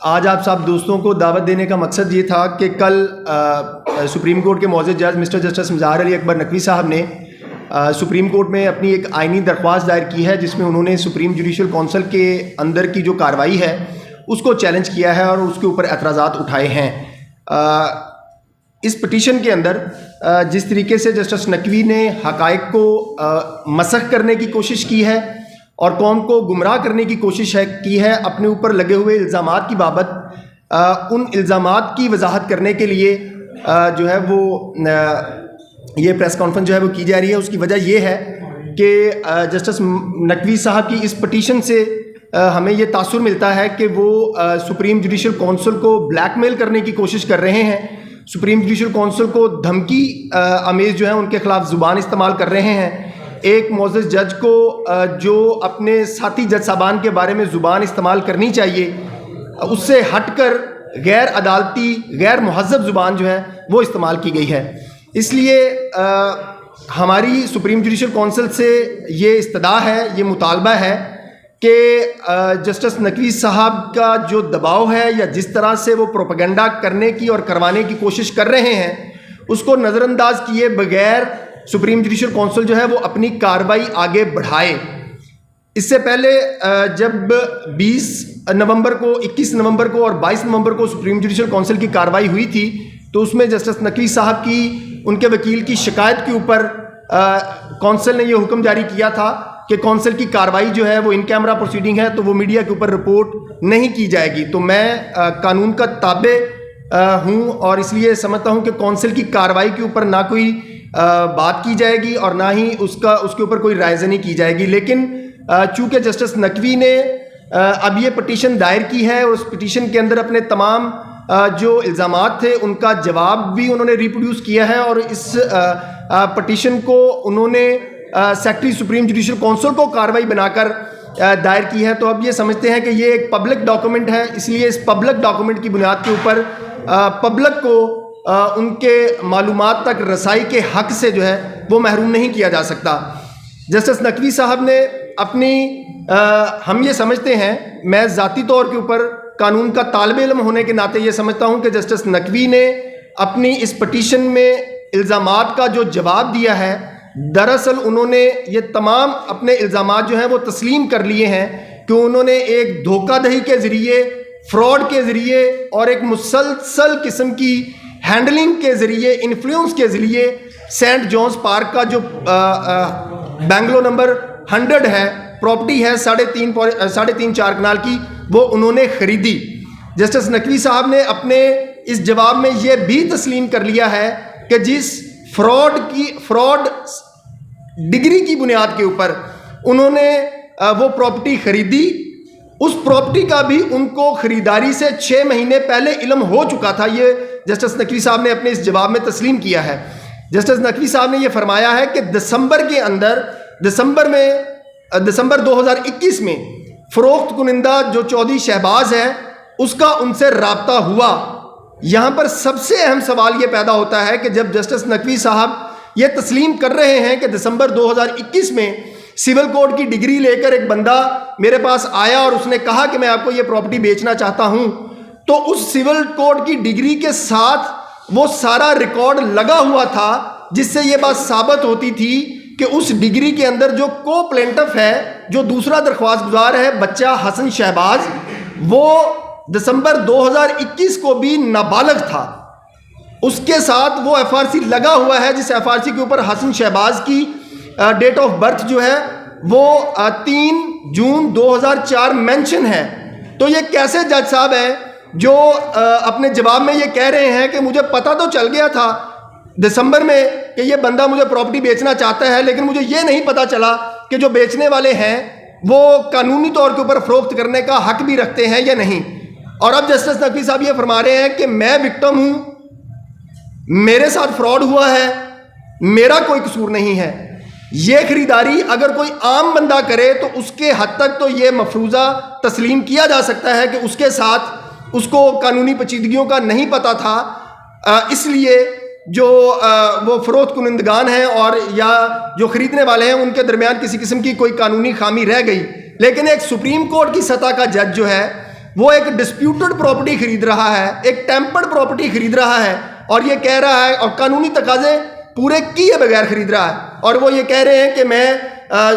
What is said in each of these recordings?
آج آپ سب دوستوں کو دعوت دینے کا مقصد یہ تھا کہ کل سپریم کورٹ کے معزز جج مسٹر جسٹس مظہر علی اکبر نقوی صاحب نے سپریم کورٹ میں اپنی ایک آئینی درخواست دائر کی ہے، جس میں انہوں نے سپریم جوڈیشل کونسل کے اندر کی جو کارروائی ہے اس کو چیلنج کیا ہے اور اس کے اوپر اعتراضات اٹھائے ہیں۔ اس پٹیشن کے اندر جس طریقے سے جسٹس نقوی نے حقائق کو مسخ کرنے کی کوشش کی ہے اور قوم کو گمراہ کرنے کی کوشش کی ہے اپنے اوپر لگے ہوئے الزامات کی بابت، ان الزامات کی وضاحت کرنے کے لیے جو ہے وہ یہ پریس کانفرنس جو ہے وہ کی جا رہی ہے۔ اس کی وجہ یہ ہے کہ جسٹس نقوی صاحب کی اس پٹیشن سے ہمیں یہ تاثر ملتا ہے کہ وہ سپریم جوڈیشل کونسل کو بلیک میل کرنے کی کوشش کر رہے ہیں، سپریم جوڈیشل کونسل کو دھمکی آمیز جو ہے ان کے خلاف زبان استعمال کر رہے ہیں۔ ایک معزز جج کو جو اپنے ساتھی جج صاحبان کے بارے میں زبان استعمال کرنی چاہیے، اس سے ہٹ کر غیر عدالتی غیر مہذب زبان جو ہے وہ استعمال کی گئی ہے۔ اس لیے ہماری سپریم جوڈیشل کونسل سے یہ استدعا ہے، یہ مطالبہ ہے کہ جسٹس نقوی صاحب کا جو دباؤ ہے یا جس طرح سے وہ پروپیگنڈا کرنے کی اور کروانے کی کوشش کر رہے ہیں، اس کو نظر انداز کیے بغیر سپریم جوڈیشل کونسل جو ہے وہ اپنی کارروائی آگے بڑھائے۔ اس سے پہلے جب 20 نومبر کو، 21 نومبر کو اور 22 نومبر کو سپریم جوڈیشل کونسل کی کارروائی ہوئی تھی، تو اس میں جسٹس نقوی صاحب کی ان کے وکیل کی شکایت کے اوپر کونسل نے یہ حکم جاری کیا تھا کہ کونسل کی کارروائی جو ہے وہ ان کیمرہ پروسیڈنگ ہے، تو وہ میڈیا کے اوپر رپورٹ نہیں کی جائے گی۔ تو میں قانون کا تابع ہوں اور اس لیے سمجھتا ہوں کہ کونسل کی کارروائی کے اوپر نہ کوئی بات کی جائے گی اور نہ ہی اس کے اوپر کوئی رائے زنی کی جائے گی۔ لیکن چونکہ جسٹس نقوی نے اب یہ پٹیشن دائر کی ہے اور اس پٹیشن کے اندر اپنے تمام جو الزامات تھے ان کا جواب بھی انہوں نے ریپروڈیوس کیا ہے، اور اس پٹیشن کو انہوں نے سیکرٹری سپریم جوڈیشل کونسل کو کارروائی بنا کر دائر کی ہے، تو اب یہ سمجھتے ہیں کہ یہ ایک پبلک ڈاکومنٹ ہے، اس لیے اس پبلک ڈاکومنٹ کی بنیاد کے اوپر پبلک کو ان کے معلومات تک رسائی کے حق سے جو ہے وہ محروم نہیں کیا جا سکتا۔ جسٹس نقوی صاحب نے اپنی ہم یہ سمجھتے ہیں، میں ذاتی طور کے اوپر قانون کا طالب علم ہونے کے ناطے یہ سمجھتا ہوں کہ جسٹس نقوی نے اپنی اس پٹیشن میں الزامات کا جو جواب دیا ہے، دراصل انہوں نے یہ تمام اپنے الزامات جو ہیں وہ تسلیم کر لیے ہیں کہ انہوں نے ایک دھوکہ دہی کے ذریعے، فراڈ کے ذریعے اور ایک مسلسل قسم کی ہینڈلنگ کے ذریعے، انفلوئنس کے ذریعے سینٹ جونز پارک کا جو بنگلو نمبر 100 ہے، پراپرٹی ہے 3.5-4 کنال کی، وہ انہوں نے خریدی۔ جسٹس نقوی صاحب نے اپنے اس جواب میں یہ بھی تسلیم کر لیا ہے کہ جس فراڈ ڈگری کی بنیاد کے اوپر انہوں نے وہ پراپرٹی خریدی، اس پراپرٹی کا بھی ان کو خریداری سے 6 مہینے پہلے علم ہو چکا تھا۔ یہ جسٹس نقوی صاحب نے اپنے اس جواب میں تسلیم کیا ہے۔ جسٹس نقوی صاحب نے یہ فرمایا ہے کہ دسمبر کے اندر، دسمبر 2021 میں فروخت کنندہ جو چودھری شہباز ہے اس کا ان سے رابطہ ہوا۔ یہاں پر سب سے اہم سوال یہ پیدا ہوتا ہے کہ جب جسٹس نقوی صاحب یہ تسلیم کر رہے ہیں کہ دسمبر 2021 میں سول کوڈ کی ڈگری لے کر ایک بندہ میرے پاس آیا اور اس نے کہا کہ میں آپ کو یہ پراپرٹی بیچنا چاہتا ہوں، تو اس سول کوڈ کی ڈگری کے ساتھ وہ سارا ریکارڈ لگا ہوا تھا، جس سے یہ بات ثابت ہوتی تھی کہ اس ڈگری کے اندر جو کو پلینٹف ہے، جو دوسرا درخواست گزار ہے بچہ حسن شہباز، وہ دسمبر 2021 کو بھی نابالغ تھا۔ اس کے ساتھ وہ ایف آر سی لگا ہوا ہے، جس ایف آر سی کے اوپر حسن شہباز کی ڈیٹ آف برتھ جو ہے وہ 3 جون 2004 مینشن ہے۔ تو یہ کیسے جج صاحب ہیں جو اپنے جواب میں یہ کہہ رہے ہیں کہ مجھے پتہ تو چل گیا تھا دسمبر میں کہ یہ بندہ مجھے پراپرٹی بیچنا چاہتا ہے، لیکن مجھے یہ نہیں پتہ چلا کہ جو بیچنے والے ہیں وہ قانونی طور کے اوپر فروخت کرنے کا حق بھی رکھتے ہیں یا نہیں۔ اور اب جسٹس نقوی صاحب یہ فرما رہے ہیں کہ میں وکٹم ہوں، میرے ساتھ فراڈ ہوا ہے، میرا کوئی قصور نہیں ہے۔ یہ خریداری اگر کوئی عام بندہ کرے تو اس کے حد تک تو یہ مفروضہ تسلیم کیا جا سکتا ہے کہ اس کے ساتھ اس کو قانونی پیچیدگیوں کا نہیں پتہ تھا، اس لیے جو وہ فروخت کنندگان ہیں اور یا جو خریدنے والے ہیں ان کے درمیان کسی قسم کی کوئی قانونی خامی رہ گئی۔ لیکن ایک سپریم کورٹ کی سطح کا جج جو ہے وہ ایک ڈسپیوٹڈ پراپرٹی خرید رہا ہے, ایک ٹیمپرڈ پراپرٹی خرید رہا ہے, اور یہ کہہ رہا ہے, اور قانونی تقاضے پورے کیے بغیر خرید رہا ہے, اور وہ یہ کہہ رہے ہیں کہ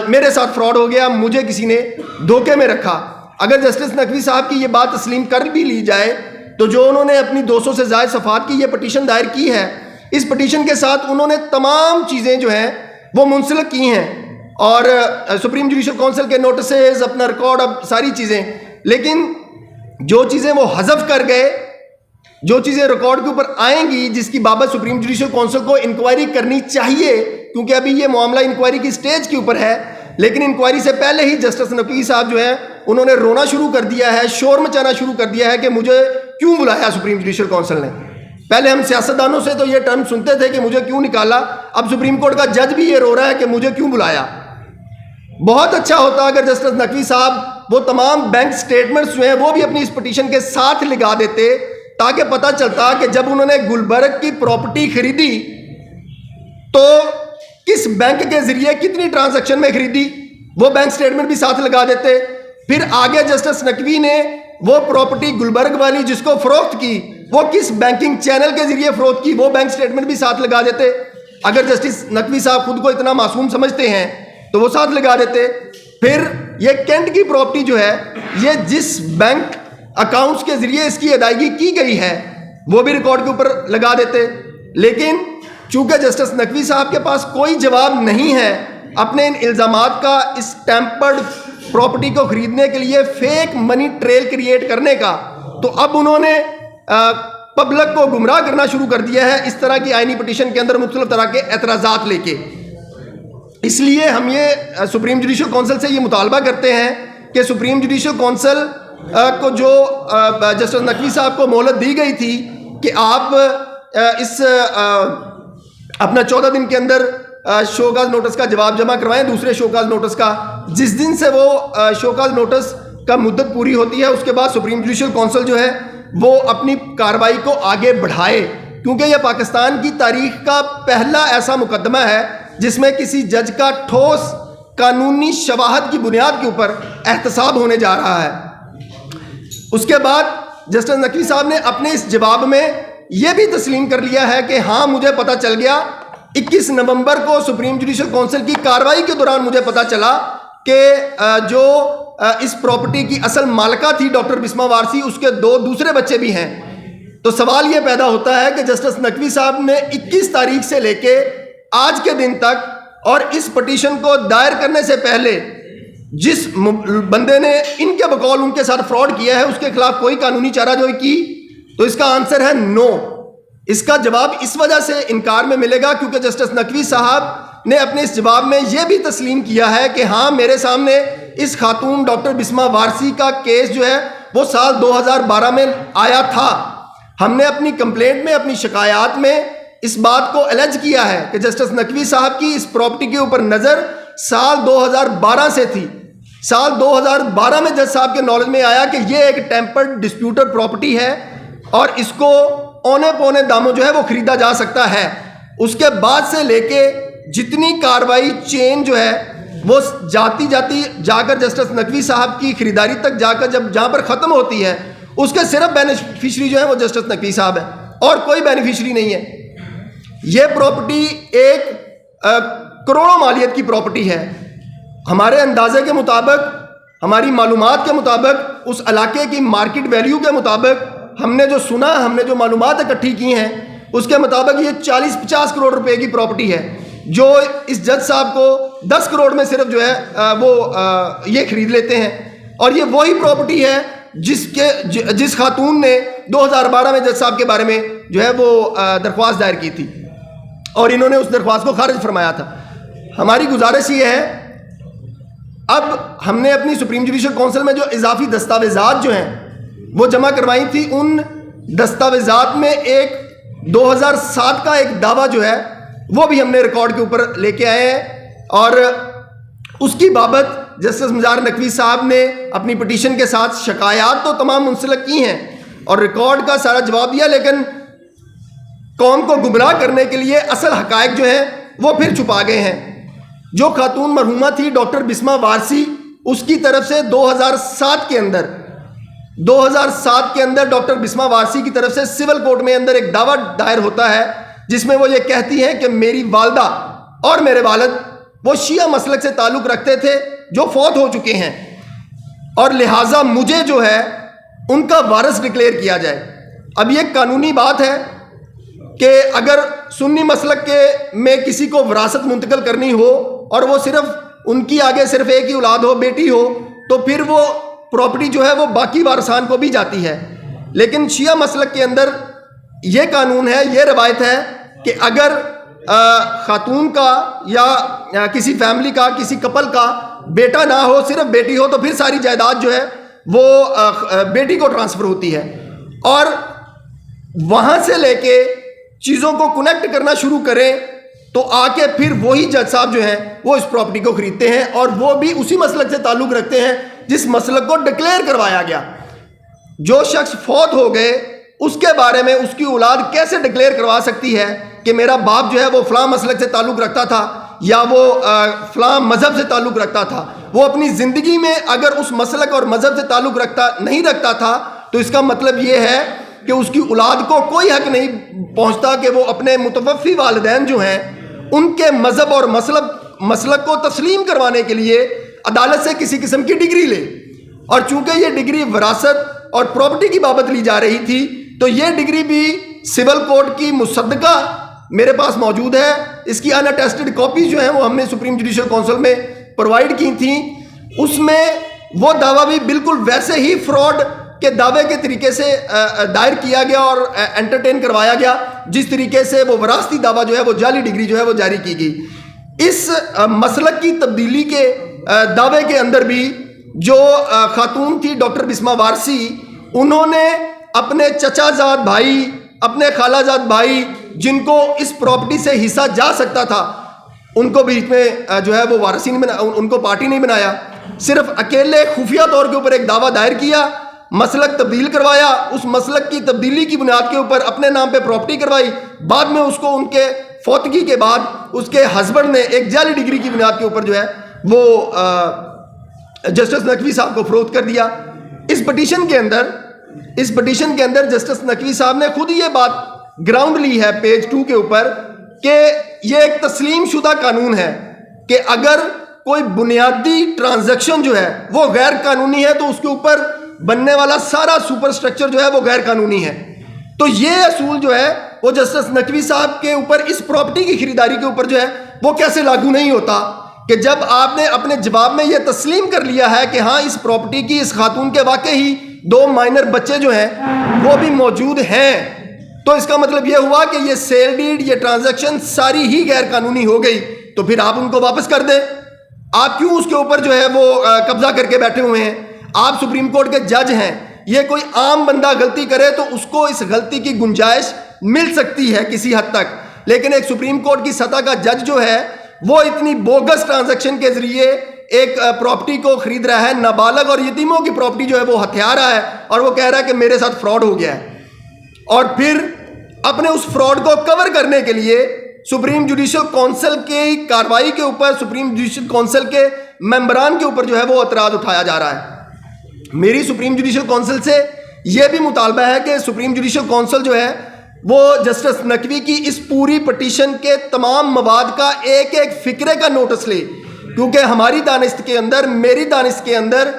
میرے ساتھ فراڈ ہو گیا, مجھے کسی نے دھوکے میں رکھا. اگر جسٹس نقوی صاحب کی یہ بات تسلیم کر بھی لی جائے تو جو انہوں نے اپنی 200 سے زائد صفحات کی یہ پٹیشن دائر کی ہے, اس پٹیشن کے ساتھ انہوں نے تمام چیزیں جو ہیں وہ منسلک کی ہیں, اور سپریم جوڈیشل کونسل کے نوٹسز, اپنا ریکارڈ, اب ساری چیزیں, لیکن جو چیزیں وہ حذف کر گئے, جو چیزیں ریکارڈ کے اوپر آئیں گی جس کی بابت سپریم جوڈیشل کونسل کو انکوائری کرنی چاہیے, کیونکہ ابھی یہ معاملہ انکوائری کی سٹیج کے اوپر ہے, لیکن انکوائری سے پہلے ہی جسٹس نقوی صاحب جو ہیں انہوں نے رونا شروع کر دیا ہے, شور مچانا شروع کر دیا ہے کہ مجھے کیوں بلایا سپریم جوڈیشل کونسل نے. پہلے ہم سیاستدانوں سے تو یہ ٹرم سنتے تھے کہ مجھے کیوں نکالا, اب سپریم کورٹ کا جج بھی یہ رو رہا ہے کہ مجھے کیوں بلایا. بہت اچھا ہوتا اگر جسٹس نقوی صاحب وہ تمام بینک سٹیٹمنٹس جو ہیں وہ بھی اپنی اس پٹیشن کے ساتھ لگا دیتے, تاکہ پتہ چلتا کہ جب انہوں نے گلبرگ کی پراپرٹی خریدی تو کس بینک کے ذریعے کتنی ٹرانزیکشن میں خریدی, وہ بینک سٹیٹمنٹ بھی ساتھ لگا دیتے. پھر آگے جسٹس نقوی نے وہ پراپرٹی گلبرگ والی جس کو فروخت کی وہ کس بینکنگ چینل کے ذریعے فروخت کی, وہ بینک سٹیٹمنٹ بھی ساتھ لگا دیتے. اگر جسٹس نقوی صاحب خود کو اتنا معصوم سمجھتے ہیں تو وہ ساتھ لگا دیتے. پھر یہ کینٹ کی پراپرٹی جو ہے یہ جس بینک اکاؤنٹس کے ذریعے اس کی ادائیگی کی گئی ہے وہ بھی ریکارڈ کے اوپر لگا دیتے. لیکن چونکہ جسٹس نقوی صاحب کے پاس کوئی جواب نہیں ہے اپنے ان الزامات کا, اس ٹیمپرڈ پراپرٹی کو خریدنے کے لیے فیک منی ٹریل کریٹ کرنے کا, تو اب انہوں نے پبلک کو گمراہ کرنا شروع کر دیا ہے اس طرح کی آئینی پٹیشن کے اندر مختلف طرح کے اعتراضات لے کے. اس لیے ہم یہ سپریم جوڈیشل کونسل سے یہ مطالبہ کرتے ہیں کہ سپریم جوڈیشل کونسل کو جو جسٹس نقوی صاحب کو مہلت دی گئی تھی کہ آپ اس اپنا 14 دن کے اندر شوکاز نوٹس کا جواب جمع کروائیں, دوسرے شوکاز نوٹس کا, جس دن سے وہ شوکاز نوٹس کا مدت پوری ہوتی ہے اس کے بعد سپریم جوڈیشل کونسل جو ہے وہ اپنی کارروائی کو آگے بڑھائے, کیونکہ یہ پاکستان کی تاریخ کا پہلا ایسا مقدمہ ہے جس میں کسی جج کا ٹھوس قانونی شواہد کی بنیاد کے اوپر احتساب ہونے جا رہا ہے. اس کے بعد جسٹس نقوی صاحب نے اپنے اس جواب میں یہ بھی تسلیم کر لیا ہے کہ ہاں مجھے پتہ چل گیا 21 نومبر کو سپریم جوڈیشل کونسل کی کارروائی کے دوران مجھے پتہ چلا کہ جو اس پراپرٹی کی اصل مالکہ تھی ڈاکٹر بسمہ وارثی, اس کے 2 دوسرے بچے بھی ہیں. تو سوال یہ پیدا ہوتا ہے کہ جسٹس نقوی صاحب نے 21 تاریخ سے لے کے آج کے دن تک اور اس پٹیشن کو دائر کرنے سے پہلے جس بندے نے ان کے بقول ان کے ساتھ فراڈ کیا ہے اس کے خلاف کوئی قانونی چارہ جوئی کی, تو اس کا آنسر ہے نو. اس کا جواب اس وجہ سے انکار میں ملے گا کیونکہ جسٹس نقوی صاحب نے اپنے اس جواب میں یہ بھی تسلیم کیا ہے کہ ہاں میرے سامنے اس خاتون ڈاکٹر بسمہ وارثی کا کیس جو ہے وہ سال 2012 میں آیا تھا. ہم نے اپنی کمپلینٹ میں, اپنی شکایات میں اس بات کو الج کیا ہے کہ جسٹس نقوی صاحب کی اس پراپرٹی کے اوپر نظر سال 2012 سے تھی. سال 2012 میں جج صاحب کے نالج میں آیا کہ یہ ایک ٹیمپرڈ ڈسپیوٹڈ پراپرٹی ہے اور اس کو اونے پونے داموں جو ہے وہ خریدا جا سکتا ہے. اس کے بعد سے لے کے جتنی کاروائی چین جو ہے وہ جاتی جا کر جسٹس نقوی صاحب کی خریداری تک جا کر جہاں پر ختم ہوتی ہے اس کے صرف بینیفیشری جو ہے وہ جسٹس نقوی صاحب ہے اور کوئی بینیفیشری نہیں ہے. یہ پراپرٹی ایک کروڑوں مالیت کی پراپرٹی ہے. ہمارے اندازے کے مطابق, ہماری معلومات کے مطابق, اس علاقے کی مارکیٹ ویلیو کے مطابق, ہم نے جو سنا, ہم نے جو معلومات اکٹھی کی ہیں اس کے مطابق یہ 40-50 کروڑ روپے کی پراپرٹی ہے جو اس جج صاحب کو 10 کروڑ میں صرف جو ہے وہ یہ خرید لیتے ہیں. اور یہ وہی پراپرٹی ہے جس خاتون نے 2012 میں جج صاحب کے بارے میں جو ہے وہ درخواست دائر کی تھی اور انہوں نے اس درخواست کو خارج فرمایا تھا. ہماری گزارش یہ ہے, اب ہم نے اپنی سپریم جوڈیشل کونسل میں جو اضافی دستاویزات جو ہیں وہ جمع کروائی تھی, ان دستاویزات میں ایک 2007 کا ایک دعویٰ جو ہے وہ بھی ہم نے ریکارڈ کے اوپر لے کے آئے ہیں اور اس کی بابت جسٹس مزار نقوی صاحب نے اپنی پٹیشن کے ساتھ شکایات تو تمام منسلک کی ہیں اور ریکارڈ کا سارا جواب دیا, لیکن قوم کو گمراہ کرنے کے لیے اصل حقائق جو ہیں وہ پھر چھپا گئے ہیں. جو خاتون مرحومہ تھی ڈاکٹر بسمہ وارثی, اس کی طرف سے 2007 کے اندر 2007 کے اندر ڈاکٹر بسما وارسی کی طرف سے سول کورٹ میں اندر ایک دعویٰ دائر ہوتا ہے جس میں وہ یہ کہتی ہیں کہ میری والدہ اور میرے والد وہ شیعہ مسلک سے تعلق رکھتے تھے جو فوت ہو چکے ہیں، اور لہٰذا مجھے جو ہے ان کا وارث ڈکلیئر کیا جائے۔ اب یہ قانونی بات ہے کہ اگر سنی مسلک کے میں کسی کو وراثت منتقل کرنی ہو اور وہ صرف ان کی آگے صرف ایک ہی اولاد ہو، بیٹی ہو، تو پھر وہ پراپرٹی جو ہے وہ باقی وارثان کو بھی جاتی ہے۔ لیکن شیعہ مسلک کے اندر یہ قانون ہے، یہ روایت ہے کہ اگر خاتون کا یا کسی فیملی کا، کسی کپل کا بیٹا نہ ہو، صرف بیٹی ہو، تو پھر ساری جائیداد جو ہے وہ بیٹی کو ٹرانسفر ہوتی ہے، اور وہاں سے لے کے چیزوں کو کنیکٹ کرنا شروع کریں تو آ کے پھر وہی جج صاحب جو ہیں وہ اس پراپرٹی کو خریدتے ہیں، اور وہ بھی اسی مسلک سے تعلق رکھتے ہیں جس مسلک کو ڈکلیئر کروایا گیا۔ جو شخص فوت ہو گئے اس کے بارے میں اس کی اولاد کیسے ڈکلیئر کروا سکتی ہے کہ میرا باپ جو ہے وہ فلاں مسلک سے تعلق رکھتا تھا یا وہ فلاں مذہب سے تعلق رکھتا تھا؟ وہ اپنی زندگی میں اگر اس مسلک اور مذہب سے تعلق نہیں رکھتا تھا تو اس کا مطلب یہ ہے کہ اس کی اولاد کو کوئی حق نہیں پہنچتا کہ وہ اپنے متوفی والدین جو ہیں ان کے مذہب اور مسلک کو تسلیم کروانے کے لیے عدالت سے کسی قسم کی ڈگری لے۔ اور چونکہ یہ ڈگری وراثت اور پراپرٹی کی بابت لی جا رہی تھی تو یہ ڈگری بھی سول کورٹ کی مصدقہ میرے پاس موجود ہے، اس کی ان اٹیسٹڈ کاپیز جو ہیں وہ ہم نے سپریم جوڈیشل کونسل میں پرووائڈ کی تھیں۔ اس میں وہ دعویٰ بھی بالکل ویسے ہی فراڈ کے دعوے کے طریقے سے دائر کیا گیا اور انٹرٹین کروایا گیا جس طریقے سے وہ وراثتی دعویٰ جو ہے وہ جعلی ڈگری جو ہے وہ جاری کی گئی۔ اس مسلک کی تبدیلی کے دعوے کے اندر بھی جو خاتون تھی ڈاکٹر بسما وارسی، انہوں نے اپنے چچا زاد بھائی، اپنے خالہ زاد بھائی جن کو اس پراپرٹی سے حصہ جا سکتا تھا ان کو بیچ میں جو ہے وہ وارثین ان کو پارٹی نہیں بنایا، صرف اکیلے خفیہ طور کے اوپر ایک دعویٰ دائر کیا، مسلک تبدیل کروایا، اس مسلک کی تبدیلی کی بنیاد کے اوپر اپنے نام پہ پراپرٹی کروائی، بعد میں اس کو ان کے فوتگی کے بعد اس کے ہسبینڈ نے ایک جعلی ڈگری کی بنیاد کے اوپر جو ہے وہ جسٹس نقوی صاحب کو فروخت کر دیا۔ اس پٹیشن کے اندر جسٹس نقوی صاحب نے خود یہ بات گراؤنڈ لی ہے پیج 2 کے اوپر کہ یہ ایک تسلیم شدہ قانون ہے کہ اگر کوئی بنیادی ٹرانزیکشن جو ہے وہ غیر قانونی ہے تو اس کے اوپر بننے والا سارا سپر سٹرکچر جو ہے وہ غیر قانونی ہے۔ تو یہ اصول جو ہے وہ جسٹس نقوی صاحب کے اوپر اس پراپرٹی کی خریداری کے اوپر جو ہے وہ کیسے لاگو نہیں ہوتا کہ جب آپ نے اپنے جواب میں یہ تسلیم کر لیا ہے کہ ہاں اس پراپرٹی کی اس خاتون کے واقعی 2 مائنر بچے جو ہیں وہ بھی موجود ہیں، تو اس کا مطلب یہ ہوا کہ یہ سیل ڈیڈ، یہ ٹرانزیکشن ساری ہی غیر قانونی ہو گئی، تو پھر آپ ان کو واپس کر دیں۔ آپ کیوں اس کے اوپر جو ہے وہ قبضہ کر کے بیٹھے ہوئے ہیں؟ آپ سپریم کورٹ کے جج ہیں، یہ کوئی عام بندہ غلطی کرے تو اس کو اس غلطی کی گنجائش مل سکتی ہے کسی حد تک، لیکن ایک سپریم کورٹ کی سطح کا جج جو ہے وہ اتنی بوگس ٹرانزیکشن کے ذریعے ایک پراپرٹی کو خرید رہا ہے، نابالغ اور یتیموں کی پراپرٹی جو ہے وہ ہتھیا رہا ہے، اور وہ کہہ رہا ہے کہ میرے ساتھ فراڈ ہو گیا ہے، اور پھر اپنے اس فراڈ کو کور کرنے کے لیے سپریم جوڈیشل کونسل کی کارروائی کے اوپر، سپریم جوڈیشل کونسل کے ممبران کے اوپر جو ہے وہ اعتراض اٹھایا جا رہا ہے۔ میری سپریم جوڈیشل کونسل سے یہ بھی مطالبہ ہے کہ سپریم جوڈیشل کونسل جو ہے وہ جسٹس نقوی کی اس پوری پٹیشن کے تمام مواد کا ایک ایک فقرے کا نوٹس لے، کیونکہ ہماری دانست کے اندر، میری دانست کے اندر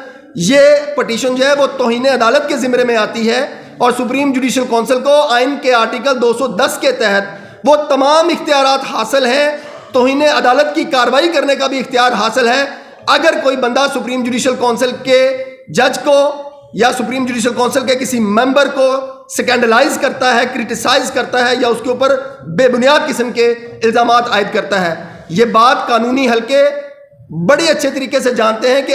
یہ پٹیشن جو ہے وہ توہین عدالت کے زمرے میں آتی ہے، اور سپریم جوڈیشل کونسل کو آئین کے آرٹیکل 210 کے تحت وہ تمام اختیارات حاصل ہیں، توہین عدالت کی کارروائی کرنے کا بھی اختیار حاصل ہے۔ اگر کوئی بندہ سپریم جوڈیشل کونسل کے جج کو یا سپریم جوڈیشل کونسل کے کسی ممبر کو سکینڈلائز کرتا ہے، کرٹیسائز کرتا ہے، یا اس کے اوپر بے بنیاد قسم کے الزامات عائد کرتا ہے، یہ بات قانونی حلقے بڑی اچھے طریقے سے جانتے ہیں کہ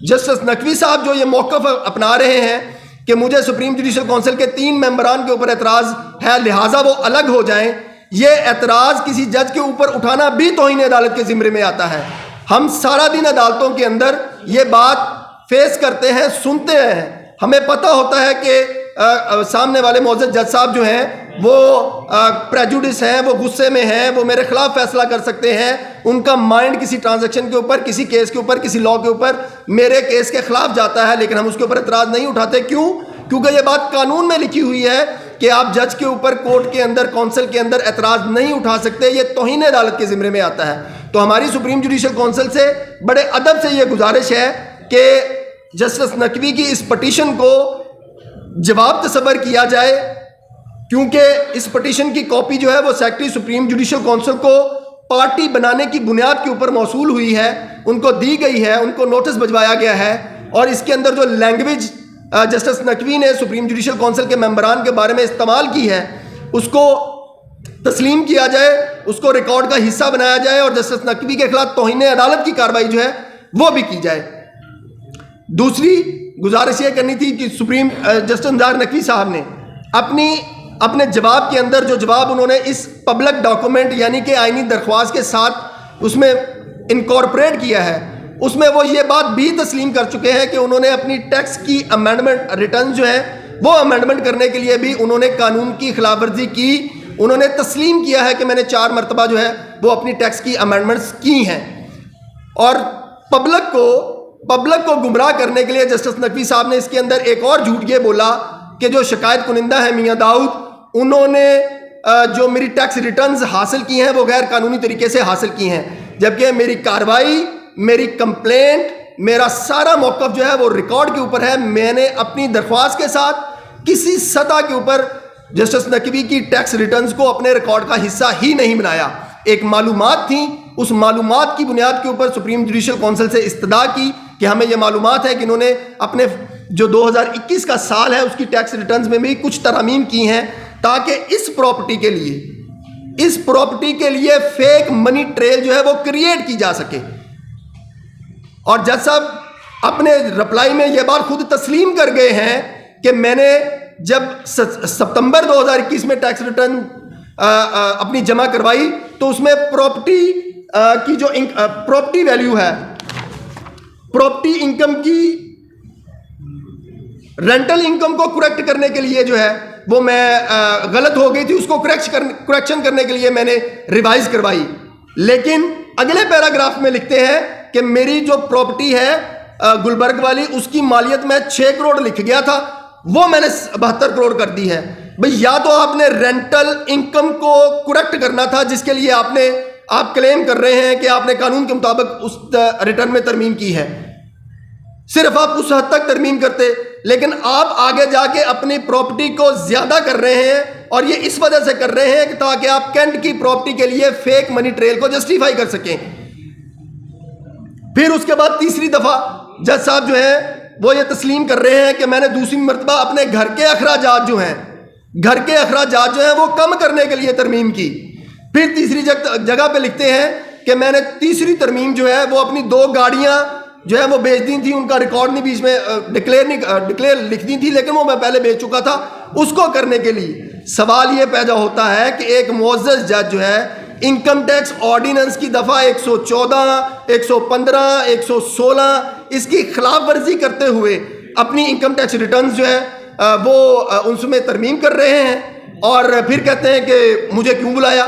جسٹس نقوی صاحب جو یہ موقف اپنا رہے ہیں کہ مجھے سپریم جوڈیشل کونسل کے 3 ممبران کے اوپر اعتراض ہے لہٰذا وہ الگ ہو جائیں، یہ اعتراض کسی جج کے اوپر اٹھانا بھی توہین عدالت کے زمرے میں آتا ہے۔ ہم سارا دن عدالتوں کے اندر یہ بات فیس کرتے ہیں، سنتے ہیں، ہمیں پتہ ہوتا ہے کہ سامنے والے معزز جج صاحب جو ہیں وہ پریجوڈس ہیں، وہ غصے میں ہیں، وہ میرے خلاف فیصلہ کر سکتے ہیں، ان کا مائنڈ کسی ٹرانزیکشن کے اوپر, کسی کیس کے اوپر, کسی لا کے اوپر میرے کیس کے خلاف جاتا ہے, لیکن ہم اس کے اوپر اعتراض نہیں اٹھاتے. کیوں؟ کیونکہ یہ بات قانون میں لکھی ہوئی ہے کہ آپ جج کے اوپر, کورٹ کے اندر, کونسل کے اندر اعتراض نہیں اٹھا سکتے. یہ توہین عدالت کے زمرے میں آتا ہے. تو ہماری سپریم جوڈیشل کونسل سے بڑے ادب سے یہ گزارش ہے کہ جسٹس نقوی کی اس پٹیشن کو جواب تصور کیا جائے, کیونکہ اس پٹیشن کی کاپی جو ہے وہ سیکرٹری سپریم جوڈیشل کونسل کو پارٹی بنانے کی بنیاد کے اوپر موصول ہوئی ہے, ان کو دی گئی ہے, ان کو نوٹس بھجوایا گیا ہے, اور اس کے اندر جو لینگویج جسٹس نقوی نے سپریم جوڈیشل کونسل کے ممبران کے بارے میں استعمال کی ہے اس کو تسلیم کیا جائے, اس کو ریکارڈ کا حصہ بنایا جائے, اور جسٹس نقوی کے خلاف توہین عدالت کی کارروائی جو ہے وہ بھی کی جائے. دوسری گزارش یہ کرنی تھی کہ سپریم جسٹس نثار نقوی صاحب نے اپنے جواب کے اندر جو جواب انہوں نے اس پبلک ڈاکومنٹ یعنی کہ آئینی درخواست کے ساتھ اس میں انکارپوریٹ کیا ہے, اس میں وہ یہ بات بھی تسلیم کر چکے ہیں کہ انہوں نے اپنی ٹیکس کی امینڈمنٹ ریٹرن جو ہے وہ امینڈمنٹ کرنے کے لیے بھی انہوں نے قانون کی خلاف ورزی کی. انہوں نے تسلیم کیا ہے کہ میں نے 4 مرتبہ جو ہے وہ اپنی ٹیکس کی امینڈمنٹس کی ہیں. اور پبلک کو گمراہ کرنے کے لیے جسٹس نقوی صاحب نے اس کے اندر ایک اور جھوٹ یہ بولا کہ جو شکایت کنندہ ہے میاں داؤد, انہوں نے جو میری ٹیکس ریٹرنز حاصل کی ہیں وہ غیر قانونی طریقے سے حاصل کی ہیں, جبکہ میری کارروائی, میری کمپلینٹ, میرا سارا موقف جو ہے وہ ریکارڈ کے اوپر ہے. میں نے اپنی درخواست کے ساتھ کسی سطح کے اوپر جسٹس نقوی کی ٹیکس ریٹرنز کو اپنے ریکارڈ کا حصہ ہی نہیں بنایا. ایک معلومات تھیں, اس معلومات کی بنیاد کے اوپر سپریم جوڈیشل کونسل سے استدعا کی کہ ہمیں یہ معلومات ہے کہ انہوں نے اپنے جو 2021 کا سال ہے اس کی ٹیکس ریٹرنز میں بھی کچھ ترامیم کی ہیں تاکہ اس پراپرٹی کے لیے فیک منی ٹریل جو ہے وہ کریٹ کی جا سکے. اور جج صاحب اپنے رپلائی میں یہ بات خود تسلیم کر گئے ہیں کہ میں نے جب ستمبر 2021 میں ٹیکس ریٹرن اپنی جمع کروائی تو اس میں پراپرٹی کی جو پراپرٹی ویلیو ہے, پراپرٹی انکم کی رینٹل انکم کو کریکٹ کرنے کے لیے جو ہے وہ میں غلط ہو گئی تھی, اس کو کریکشن کرنے کے لیے میں نے ریوائز کروائی. لیکن اگلے پیراگراف میں لکھتے ہیں کہ میری جو پراپرٹی ہے گلبرگ والی اس کی مالیت میں 6 کروڑ لکھ گیا تھا, وہ میں نے 72 کروڑ کر دی ہے. بھئی یا تو آپ نے رینٹل انکم کو کریکٹ کرنا تھا جس کے لیے آپ کلیم کر رہے ہیں کہ آپ نے قانون کے مطابق اس ریٹرن میں ترمیم کی ہے, صرف آپ اس حد تک ترمیم کرتے, لیکن آپ آگے جا کے اپنی پراپرٹی کو زیادہ کر رہے ہیں, اور یہ اس وجہ سے کر رہے ہیں کہ تاکہ آپ کینٹ کی پراپرٹی کے لیے فیک منی ٹریل کو جسٹیفائی کر سکیں. پھر اس کے بعد تیسری دفعہ جج صاحب جو ہے وہ یہ تسلیم کر رہے ہیں کہ میں نے دوسری مرتبہ اپنے گھر کے اخراجات جو ہیں وہ کم کرنے کے لیے ترمیم کی. پھر تیسری جگہ پہ لکھتے ہیں کہ میں نے تیسری ترمیم جو ہے وہ اپنی 2 گاڑیاں جو ہے وہ بیچ دی تھی, ان کا ریکارڈ نہیں بیچ میں ڈکلیئر لکھ دی تھی, لیکن وہ میں پہلے بیچ چکا تھا, اس کو کرنے کے لیے. سوال یہ پیدا ہوتا ہے کہ ایک معزز جج جو ہے انکم ٹیکس آرڈیننس کی دفعہ 114, 115, 116 اس کی خلاف ورزی کرتے ہوئے اپنی انکم ٹیکس ریٹرنز جو ہے وہ ان میں ترمیم کر رہے ہیں, اور پھر کہتے ہیں کہ مجھے کیوں بلایا.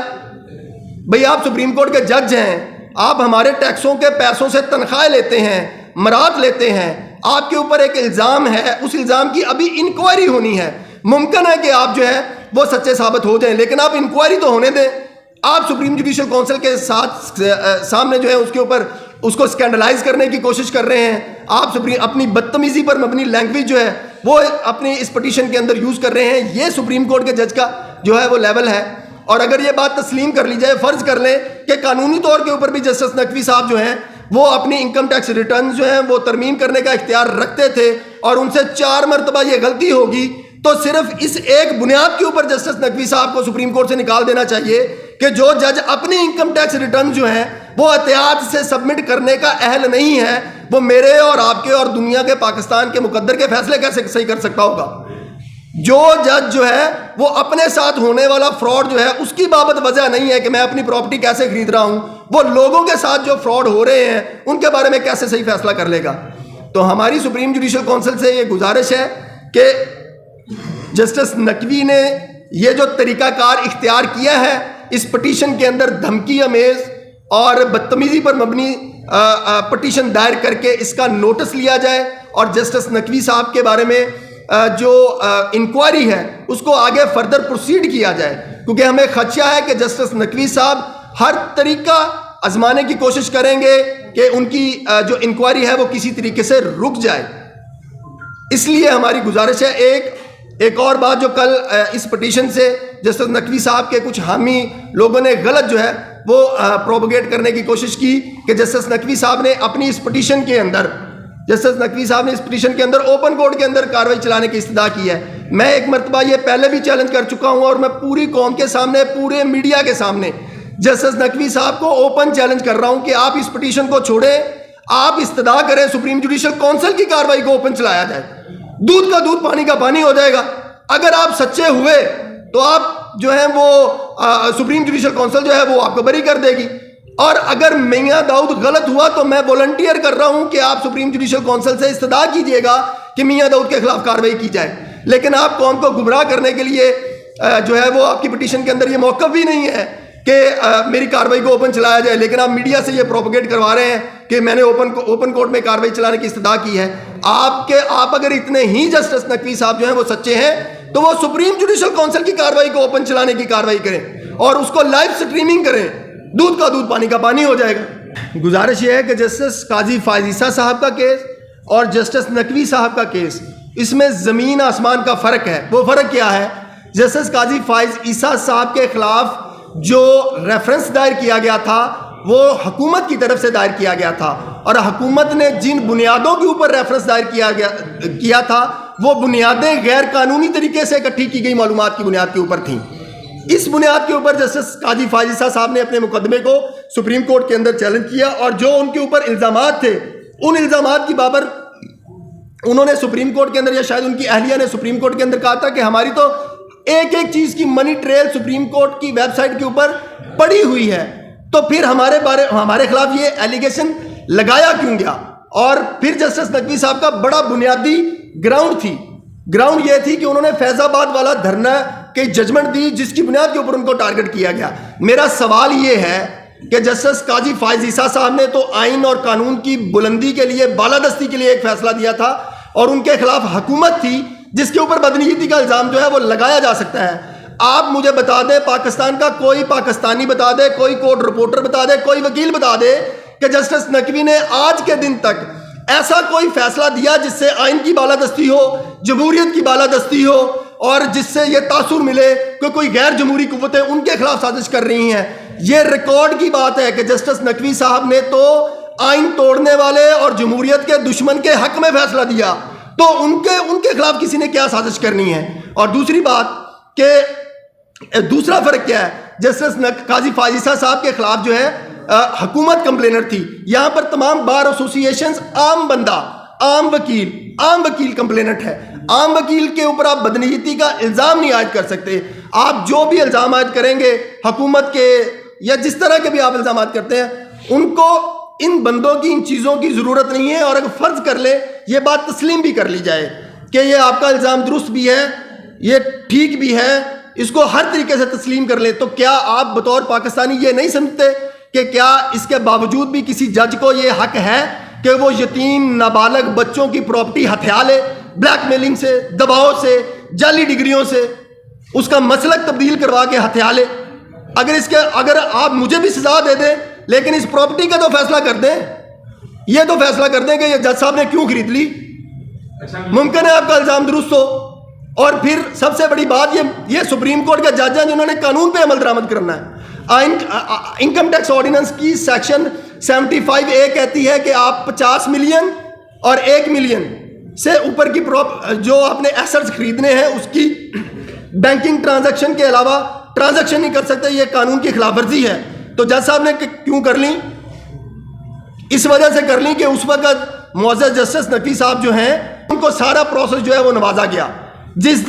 بھئی آپ سپریم کورٹ کے جج ہیں, آپ ہمارے ٹیکسوں کے پیسوں سے تنخواہ لیتے ہیں, مراد لیتے ہیں, آپ کے اوپر ایک الزام ہے, اس الزام کی ابھی انکوائری ہونی ہے. ممکن ہے کہ آپ جو ہے وہ سچے ثابت ہو جائیں, لیکن آپ انکوائری تو ہونے دیں. آپ سپریم جوڈیشل کونسل کے سامنے جو ہے اس کے اوپر اس کو اسکینڈلائز کرنے کی کوشش کر رہے ہیں. آپ اپنی بدتمیزی پر مبنی لینگویج جو ہے وہ اپنی اس پٹیشن کے اندر یوز کر رہے ہیں. یہ سپریم کورٹ کے جج کا جو ہے وہ لیول ہے. اور اگر یہ بات تسلیم کر لی جائے, فرض کر لیں کہ قانونی طور کے اوپر بھی جسٹس نقوی صاحب جو ہیں وہ اپنی انکم ٹیکس ریٹرن جو ہیں وہ ترمیم کرنے کا اختیار رکھتے تھے, اور ان سے 4 مرتبہ یہ غلطی ہوگی, تو صرف اس ایک بنیاد کے اوپر جسٹس نقوی صاحب کو سپریم کورٹ سے نکال دینا چاہیے کہ جو جج اپنی انکم ٹیکس ریٹرن جو ہیں وہ احتیاط سے سبمٹ کرنے کا اہل نہیں ہے, وہ میرے اور آپ کے اور دنیا کے پاکستان کے مقدر کے فیصلے کیسے صحیح کر سکتا ہوگا. جو جج جو ہے وہ اپنے ساتھ ہونے والا فراڈ جو ہے اس کی بابت وجہ نہیں ہے کہ میں اپنی پراپرٹی کیسے خرید رہا ہوں, وہ لوگوں کے ساتھ جو فراڈ ہو رہے ہیں ان کے بارے میں کیسے صحیح فیصلہ کر لے گا. تو ہماری سپریم جوڈیشل کونسل سے یہ گزارش ہے کہ جسٹس نقوی نے یہ جو طریقہ کار اختیار کیا ہے اس پٹیشن کے اندر دھمکی امیز اور بدتمیزی پر مبنی پٹیشن دائر کر کے اس کا نوٹس لیا جائے اور جسٹس نقوی صاحب کے بارے میں جو انکوائری ہے اس کو آگے فردر پروسیڈ کیا جائے، کیونکہ ہمیں خدشہ ہے کہ جسٹس نقوی صاحب ہر طریقہ آزمانے کی کوشش کریں گے کہ ان کی جو انکوائری ہے وہ کسی طریقے سے رک جائے۔ اس لیے ہماری گزارش ہے ایک اور بات جو کل اس پٹیشن سے جسٹس نقوی صاحب کے کچھ حامی لوگوں نے غلط جو ہے وہ پروپیگیٹ کرنے کی کوشش کی کہ جسٹس نقوی صاحب نے اپنی اس پٹیشن کے اندر اوپن کورٹ کے اندر کارروائی چلانے کی استدعا کی ہے۔ میں ایک مرتبہ یہ پہلے بھی چیلنج کر چکا ہوں اور میں پوری قوم کے سامنے، پورے میڈیا کے سامنے جسٹس نقوی صاحب کو اوپن چیلنج کر رہا ہوں کہ آپ اس پٹیشن کو چھوڑیں، آپ استدعا کریں سپریم جوڈیشل کونسل کی کارروائی کو اوپن چلایا جائے، دودھ کا دودھ پانی کا پانی ہو جائے گا۔ اگر آپ سچے ہوئے تو آپ جو ہے وہ سپریم جوڈیشل کونسل جو ہے وہ آپ کو بری کر دے گی، اور اگر میاں داؤد غلط ہوا تو میں والنٹیئر کر رہا ہوں کہ آپ سپریم جوڈیشل کونسل سے استدعا کیجئے گا کہ میاں داؤد کے خلاف کارروائی کی جائے۔ لیکن آپ قوم کو گمراہ کرنے کے لیے جو ہے وہ آپ کی پٹیشن کے اندر یہ موقف بھی نہیں ہے کہ میری کارروائی کو اوپن چلایا جائے، لیکن آپ میڈیا سے یہ پروپیگیٹ کروا رہے ہیں کہ میں نے اوپن کورٹ میں کارروائی چلانے کی استدعا کی ہے۔ آپ اگر اتنے ہی جسٹس نقوی صاحب جو ہیں وہ سچے ہیں تو وہ سپریم جوڈیشل کونسل کی کارروائی کو اوپن چلانے کی کارروائی کریں اور اس کو لائیو سٹریمنگ کریں، دودھ کا دودھ پانی کا پانی ہو جائے گا۔ گزارش یہ ہے کہ جسٹس قاضی فائز عیسیٰ صاحب کا کیس اور جسٹس نقوی صاحب کا کیس، اس میں زمین آسمان کا فرق ہے۔ وہ فرق کیا ہے؟ جسٹس قاضی فائز عیسیٰ صاحب کے خلاف جو ریفرنس دائر کیا گیا تھا وہ حکومت کی طرف سے دائر کیا گیا تھا، اور حکومت نے جن بنیادوں کے اوپر ریفرنس دائر کیا تھا وہ بنیادیں غیر قانونی طریقے سے اکٹھی کی گئی معلومات کی بنیاد کے اوپر تھیں۔ اس بنیاد کے اوپر جسٹس قاضی فائز عیسیٰ صاحب نے اپنے مقدمے کو سپریم کورٹ کے اندر چیلنج کیا، اور جو ان کے اوپر الزامات تھے ان الزامات کی بابر انہوں نے سپریم کورٹ کے اندر، یا شاید ان کی اہلیہ نے سپریم کورٹ کے اندر کہا تھا کہ ہماری تو ایک چیز کی منی ٹریل سپریم کورٹ کی ویب سائٹ کے اوپر پڑی ہوئی ہے، تو پھر ہمارے خلاف یہ ایلیگیشن لگایا کیوں گیا؟ اور پھر جسٹس نقوی صاحب کا بڑا بنیادی گراؤنڈ یہ تھی کہ انہوں نے فیض آباد والا دھرنا کی ججمنٹ دی جس کی بنیاد کے اوپر ان کو ٹارگٹ کیا گیا۔ میرا سوال یہ ہے کہ جسٹس قاضی فائز عیسیٰ صاحب نے تو آئین اور قانون کی بلندی کے لیے، بالادستی کے لیے ایک فیصلہ دیا تھا، اور ان کے خلاف حکومت تھی جس کے اوپر بدنیتی کا الزام جو ہے وہ لگایا جا سکتا ہے۔ آپ مجھے بتا دیں، پاکستان کا کوئی پاکستانی بتا دے، کوئی کورٹ رپورٹر بتا دے، کوئی وکیل بتا دے کہ جسٹس نقوی نے آج کے دن تک ایسا کوئی فیصلہ دیا جس سے آئین کی بالادستی ہو، جمہوریت کی بالادستی ہو، اور جس سے یہ تاثر ملے کہ کوئی غیر جمہوری قوتیں ان کے خلاف سازش کر رہی ہیں۔ یہ ریکارڈ کی بات ہے کہ جسٹس نقوی صاحب نے تو آئین توڑنے والے اور جمہوریت کے دشمن کے حق میں فیصلہ دیا، تو ان کے خلاف کسی نے کیا سازش کرنی ہے؟ اور دوسری بات کہ دوسرا فرق کیا ہے، جسٹس قاضی فائز عیسیٰ صاحب کے خلاف جو ہے حکومت کمپلینر تھی، یہاں پر تمام بار ایسوسییشنز عام بندہ، عام وکیل کمپلیننٹ ہے۔ عام وکیل کے اوپر آپ بدنیتی کا الزام نہیں عائد کر سکتے۔ آپ جو بھی الزام عائد کریں گے حکومت کے یا جس طرح کے بھی آپ الزامات کرتے ہیں، ان کو ان بندوں کی ان چیزوں کی ضرورت نہیں ہے، اور اگر فرض کر لے یہ بات تسلیم بھی کر لی جائے کہ یہ آپ کا الزام درست بھی ہے، یہ ٹھیک بھی ہے، اس کو ہر طریقے سے تسلیم کر لیں، تو کیا آپ بطور پاکستانی یہ نہیں سمجھتے کہ کیا اس کے باوجود بھی کسی جج کو یہ حق ہے کہ وہ یتیم نابالغ بچوں کی پراپرٹی ہتھیا لے، بلیک میلنگ سے، دباؤ سے، جعلی ڈگریوں سے اس کا مسلک تبدیل کروا کے ہتھیا لے؟ اگر آپ مجھے بھی سزا دے دیں لیکن اس پراپرٹی کا تو فیصلہ کر دیں، یہ تو فیصلہ کر دیں کہ یہ جج صاحب نے کیوں خرید لی۔ ممکن ہے آپ کا الزام درست ہو، اور پھر سب سے بڑی بات یہ سپریم کورٹ کے جج ہیں جنہوں نے قانون پہ عمل درآمد کرنا ہے۔ انکم ٹیکس آرڈیننس کی سیکشن 75A کہتی ہے کہ آپ 50 ملین اور 1 ملین سے اوپر کی جو آپ نے ایسٹس خریدنے ہیں اس کی بینکنگ ٹرانزیکشن کے علاوہ ٹرانزیکشن نہیں کر سکتے، یہ قانون کی خلاف ورزی ہے۔ تو جج صاحب نے کیوں کر لی؟ اس وجہ سے کر لی کہ اس وقت معزز جسٹس نقوی صاحب جو ہیں ان کو سارا پروسیس جو ہے وہ نوازا گیا۔ جس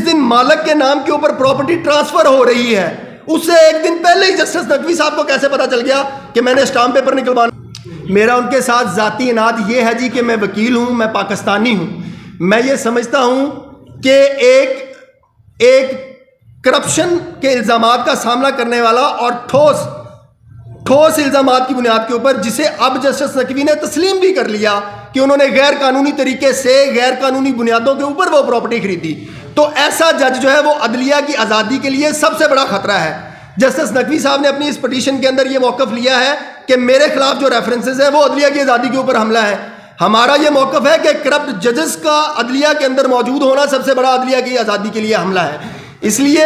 دن مالک کے نام کے اوپر پراپرٹی ٹرانسفر ہو رہی ہے اس سے ایک دن پہلے ہی جسٹس نقوی صاحب کو کیسے پتا چل گیا کہ میں نے اسٹامپ پیپر نکلوانا؟ میرا ان کے ساتھ ذاتی اناد یہ ہے جی کہ میں وکیل ہوں، میں پاکستانی ہوں، میں یہ سمجھتا ہوں کہ ایک کرپشن کے الزامات کا سامنا کرنے والا اور ٹھوس ٹھوس الزامات کی بنیاد کے اوپر، جسے اب جسٹس نقوی نے تسلیم بھی کر لیا کہ انہوں نے غیر قانونی طریقے سے غیر قانونی بنیادوں کے اوپر وہ پراپرٹی خریدی، تو ایسا جج جو ہے وہ عدلیہ کی آزادی کے لیے سب سے بڑا خطرہ ہے۔ جسٹس نقوی صاحب نے اپنی اس پٹیشن کے اندر یہ موقف لیا ہے کہ میرے خلاف جو ریفرنسز ہیں وہ عدلیہ کی آزادی کے اوپر حملہ ہے۔ ہمارا یہ موقف ہے کہ کرپٹ ججز کا عدلیہ کے اندر موجود ہونا سب سے بڑا عدلیہ کی آزادی کے لیے حملہ ہے۔ اس لیے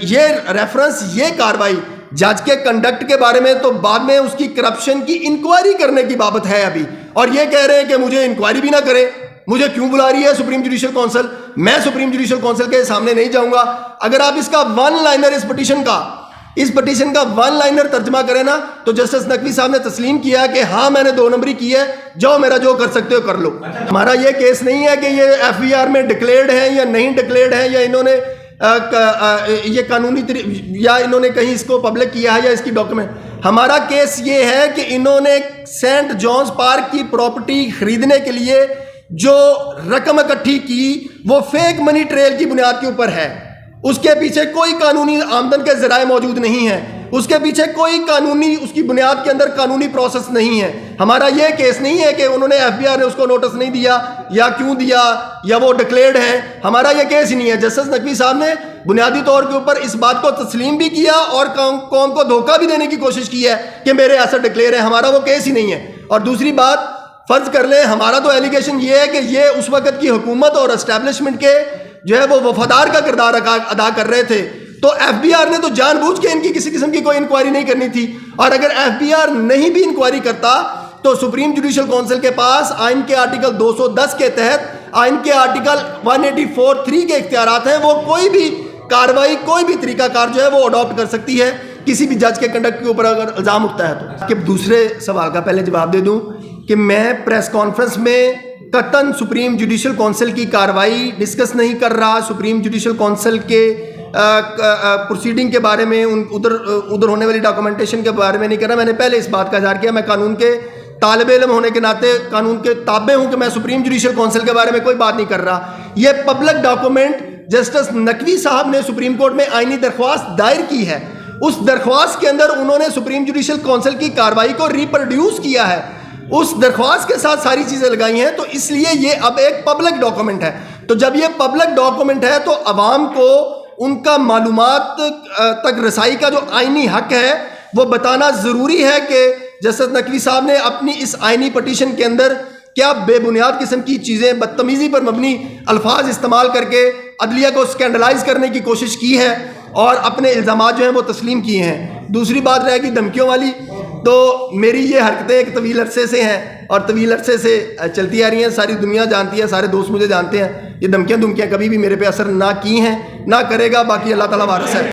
یہ ریفرنس، یہ کاروائی جج کے کنڈکٹ کے بارے میں، تو بعد میں اس کی کرپشن کی انکوائری کرنے کی بابت ہے ابھی، اور یہ کہہ رہے ہیں کہ مجھے انکوائری بھی نہ کرے، مجھے کیوں بلا رہی ہے سپریم جوڈیشل کونسل، میں سپریم جوڈیشل کونسل کے سامنے نہیں جاؤں گا۔ اگر آپ اس کا ون لائنر اس پٹیشن کا ون لائنر ترجمہ کریں نا، تو جسٹس نقوی صاحب نے تسلیم کیا کہ ہاں میں نے 2 نمبری کی ہے، جاؤ میرا جو کر سکتے ہو کر لو۔ ہمارا یہ کیس نہیں ہے کہ یہ ایف بی آر میں ڈکلیئرڈ ہیں یا نہیں ڈکلیئرڈ ہیں، یا انہوں نے یہ قانونی یا انہوں نے کہیں اس کو پبلک کیا ہے یا اس کی ڈاکومنٹ۔ ہمارا کیس یہ ہے کہ انہوں نے سینٹ جانز پارک کی پراپرٹی خریدنے کے لیے جو رقم اکٹھی کی وہ فیک منی ٹریل کی بنیاد کے اوپر ہے، اس کے پیچھے کوئی قانونی آمدن کے ذرائع موجود نہیں ہیں، اس کے پیچھے کوئی قانونی، اس کی بنیاد کے اندر قانونی پروسیس نہیں ہے۔ ہمارا یہ کیس نہیں ہے کہ انہوں نے ایف بی آر نے اس کو نوٹس نہیں دیا یا کیوں دیا یا وہ ڈکلیئرڈ ہے، ہمارا یہ کیس ہی نہیں ہے۔ جسٹس نقوی صاحب نے بنیادی طور کے اوپر اس بات کو تسلیم بھی کیا اور قوم کو دھوکہ بھی دینے کی کوشش کی ہے کہ میرے ایسا ڈکلیئر ہے، ہمارا وہ کیس ہی نہیں ہے۔ اور دوسری بات، فرض کر لیں ہمارا تو ایلیگیشن یہ ہے کہ یہ اس وقت کی حکومت اور اسٹیبلشمنٹ کے جو ہے وہ وفادار کا کردار ادا کر رہے تھے، تو ایف بی آر نے تو جان بوجھ کے ان کی کسی قسم کی کوئی انکوائری نہیں کرنی تھی، اور اگر ایف بی آر نہیں بھی انکوائری کرتا تو سپریم جوڈیشل کونسل کے پاس آئین کے آرٹیکل 210 کے تحت آئین کے آرٹیکل 184(3) کے اختیارات ہیں، وہ کوئی بھی کاروائی، کوئی بھی طریقہ کار جو ہے وہ اڈاپٹ کر سکتی ہے کسی بھی جج کے کنڈکٹ کے اوپر اگر الزام اٹھتا ہے تو۔ کہ دوسرے سوال کا پہلے جواب دے دوں کہ میں پریس کانفرنس میں قطعاً سپریم جوڈیشل کونسل کی کاروائی ڈسکس نہیں کر رہا، سپریم جوڈیشل کونسل کے پروسیڈنگ کے بارے میں، ادھر ہونے والی ڈاکومنٹیشن کے بارے میں نہیں کر رہا۔ میں نے پہلے اس بات کا اظہار کیا، میں قانون کے طالب علم ہونے کے ناطے قانون کے تابع ہوں کہ میں سپریم جوڈیشل کونسل کے بارے میں کوئی بات نہیں کر رہا۔ یہ پبلک ڈاکومنٹ جسٹس نقوی صاحب نے سپریم کورٹ میں آئینی درخواست دائر کی ہے، اس درخواست کے اندر انہوں نے سپریم جوڈیشل کونسل کی کاروائی کو ریپروڈیوس کیا ہے، اس درخواست کے ساتھ ساری چیزیں لگائی ہیں، تو اس لیے یہ اب ایک پبلک ڈاکومنٹ ہے۔ تو جب یہ پبلک ڈاکومنٹ ہے تو عوام کو ان کا معلومات تک رسائی کا جو آئینی حق ہے وہ بتانا ضروری ہے کہ جسٹس نقوی صاحب نے اپنی اس آئینی پٹیشن کے اندر کیا بے بنیاد قسم کی چیزیں، بدتمیزی پر مبنی الفاظ استعمال کر کے عدلیہ کو اسکینڈلائز کرنے کی کوشش کی ہے اور اپنے الزامات جو ہیں وہ تسلیم کیے ہیں۔ دوسری بات رہے گی دھمکیوں والی، تو میری یہ حرکتیں ایک طویل عرصے سے ہیں اور طویل عرصے سے چلتی آ رہی ہیں، ساری دنیا جانتی ہے، سارے دوست مجھے جانتے ہیں، یہ دھمکیاں کبھی بھی میرے پہ اثر نہ کی ہیں، نہ کرے گا، باقی اللہ تعالیٰ وارث ہے۔